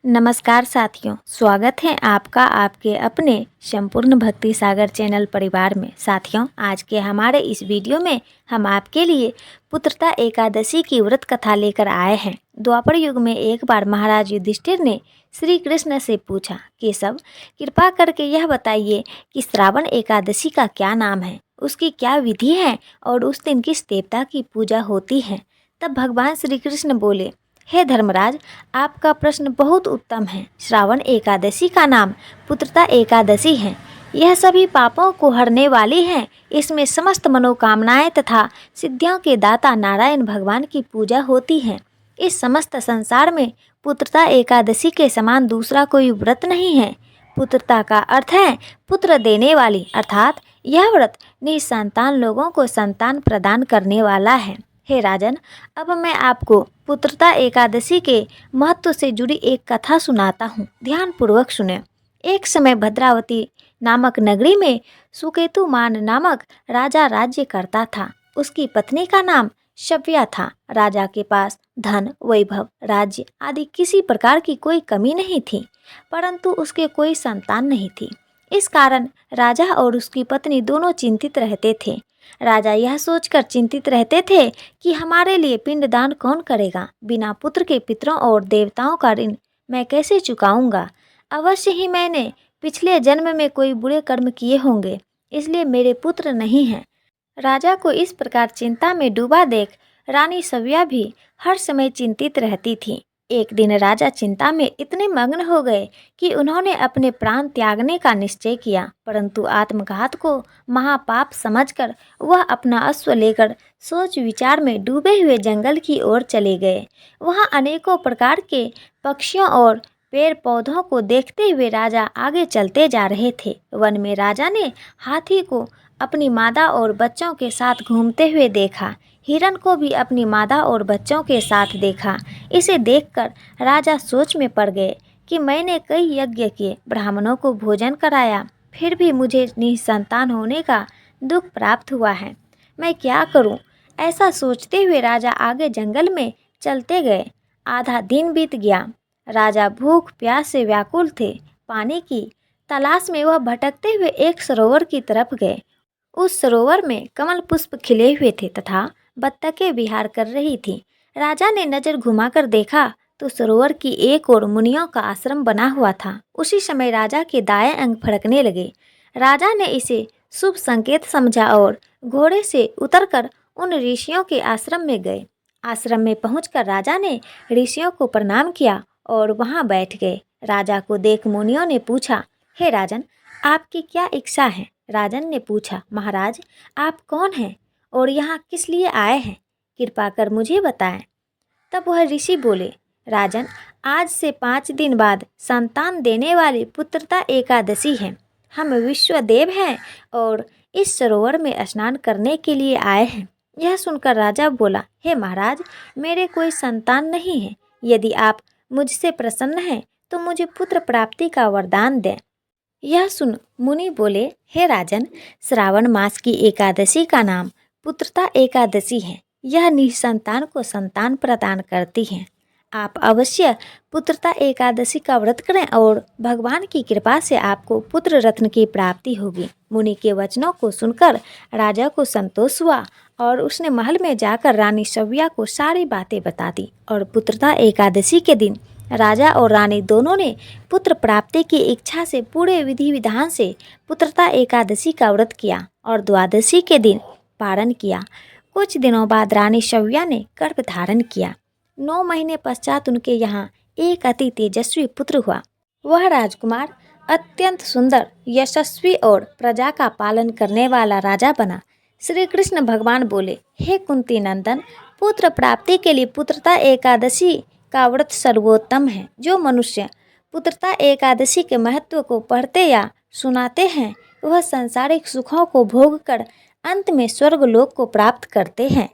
नमस्कार साथियों, स्वागत है आपका आपके अपने संपूर्ण भक्ति सागर चैनल परिवार में। साथियों, आज के हमारे इस वीडियो में हम आपके लिए पुत्रता एकादशी की व्रत कथा लेकर आए हैं। द्वापर युग में एक बार महाराज युधिष्ठिर ने श्री कृष्ण से पूछा, केशव, कृपा करके यह बताइए कि श्रावण एकादशी का क्या नाम है, उसकी क्या विधि है और उस दिन किस देवता की पूजा होती है। तब भगवान श्री कृष्ण बोले, हे धर्मराज, आपका प्रश्न बहुत उत्तम है। श्रावण एकादशी का नाम पुत्रता एकादशी है। यह सभी पापों को हरने वाली है। इसमें समस्त मनोकामनाएं तथा सिद्धियों के दाता नारायण भगवान की पूजा होती है। इस समस्त संसार में पुत्रता एकादशी के समान दूसरा कोई व्रत नहीं है। पुत्रता का अर्थ है पुत्र देने वाली, अर्थात यह व्रत निसंतान लोगों को संतान प्रदान करने वाला है। हे राजन, अब मैं आपको पुत्रता एकादशी के महत्व से जुड़ी एक कथा सुनाता हूँ। ध्यानपूर्वक सुने। एक समय भद्रावती नामक नगरी में सुकेतुमान नामक राजा राज्य करता था। उसकी पत्नी का नाम शव्या था। राजा के पास धन, वैभव, राज्य आदि किसी प्रकार की कोई कमी नहीं थी, परंतु उसके कोई संतान नहीं थी। इस कारण राजा और उसकी पत्नी दोनों चिंतित रहते थे। राजा यह सोचकर चिंतित रहते थे कि हमारे लिए पिंडदान कौन करेगा। बिना पुत्र के पितरों और देवताओं का ऋण मैं कैसे चुकाऊंगा। अवश्य ही मैंने पिछले जन्म में कोई बुरे कर्म किए होंगे, इसलिए मेरे पुत्र नहीं हैं। राजा को इस प्रकार चिंता में डूबा देख रानी सव्या भी हर समय चिंतित रहती थी। एक दिन राजा चिंता में इतने मग्न हो गए कि उन्होंने अपने प्राण त्यागने का निश्चय किया, परंतु आत्मघात को महापाप समझकर वह अपना अश्व लेकर सोच विचार में डूबे हुए जंगल की ओर चले गए। वहां अनेकों प्रकार के पक्षियों और पेड़ पौधों को देखते हुए राजा आगे चलते जा रहे थे। वन में राजा ने हाथी को अपनी मादा और बच्चों के साथ घूमते हुए देखा। हिरण को भी अपनी मादा और बच्चों के साथ देखा। इसे देखकर राजा सोच में पड़ गए कि मैंने कई यज्ञ किए, ब्राह्मणों को भोजन कराया, फिर भी मुझे निसंतान होने का दुख प्राप्त हुआ है। मैं क्या करूं? ऐसा सोचते हुए राजा आगे जंगल में चलते गए। आधा दिन बीत गया। राजा भूख प्यास से व्याकुल थे। पानी की तलाश में वह भटकते हुए एक सरोवर की तरफ गए। उस सरोवर में कमल पुष्प खिले हुए थे तथा बत्तखें विहार कर रही थीं। राजा ने नजर घुमाकर देखा तो सरोवर की एक ओर मुनियों का आश्रम बना हुआ था। उसी समय राजा के दाएं अंग फड़कने लगे। राजा ने इसे शुभ संकेत समझा और घोड़े से उतरकर उन ऋषियों के आश्रम में गए। आश्रम में पहुंचकर राजा ने ऋषियों को प्रणाम किया और वहां बैठ गए। राजा को देख मुनियों ने पूछा, हे राजन, आपकी क्या इच्छा है? राजन ने पूछा, महाराज, आप कौन हैं और यहाँ किस लिए आए हैं? कृपा कर मुझे बताएं। तब वह ऋषि बोले, राजन, आज से 5 दिन बाद संतान देने वाली पुत्रता एकादशी है। हम विश्वदेव हैं और इस सरोवर में स्नान करने के लिए आए हैं। यह सुनकर राजा बोला, हे महाराज, मेरे कोई संतान नहीं है। यदि आप मुझसे प्रसन्न हैं तो मुझे पुत्र प्राप्ति का वरदान दें। यह सुन मुनि बोले, हे राजन, श्रावण मास की एकादशी का नाम पुत्रता एकादशी है। यह निसंतान को संतान प्रदान करती है। आप अवश्य पुत्रता एकादशी का व्रत करें और भगवान की कृपा से आपको पुत्र रत्न की प्राप्ति होगी। मुनि के वचनों को सुनकर राजा को संतोष हुआ और उसने महल में जाकर रानी सव्या को सारी बातें बता दी। और पुत्रता एकादशी के दिन राजा और रानी दोनों ने पुत्र प्राप्ति की इच्छा से पूरे विधि विधान से पुत्रता एकादशी का व्रत किया और द्वादशी के दिन पारण किया। कुछ दिनों बाद रानी शव्या ने गर्भ धारण किया। 9 महीने पश्चात उनके यहाँ एक अति तेजस्वी पुत्र हुआ। वह राजकुमार अत्यंत सुंदर, यशस्वी और प्रजा का पालन करने वाला राजा बना। श्री कृष्ण भगवान बोले, हे कुंती नंदन, पुत्र प्राप्ति के लिए पुत्रता एकादशी का व्रत सर्वोत्तम है। जो मनुष्य पुत्रता एकादशी के महत्व को पढ़ते या सुनाते हैं, वह सांसारिक सुखों को भोग कर अंत में स्वर्ग लोक को प्राप्त करते हैं।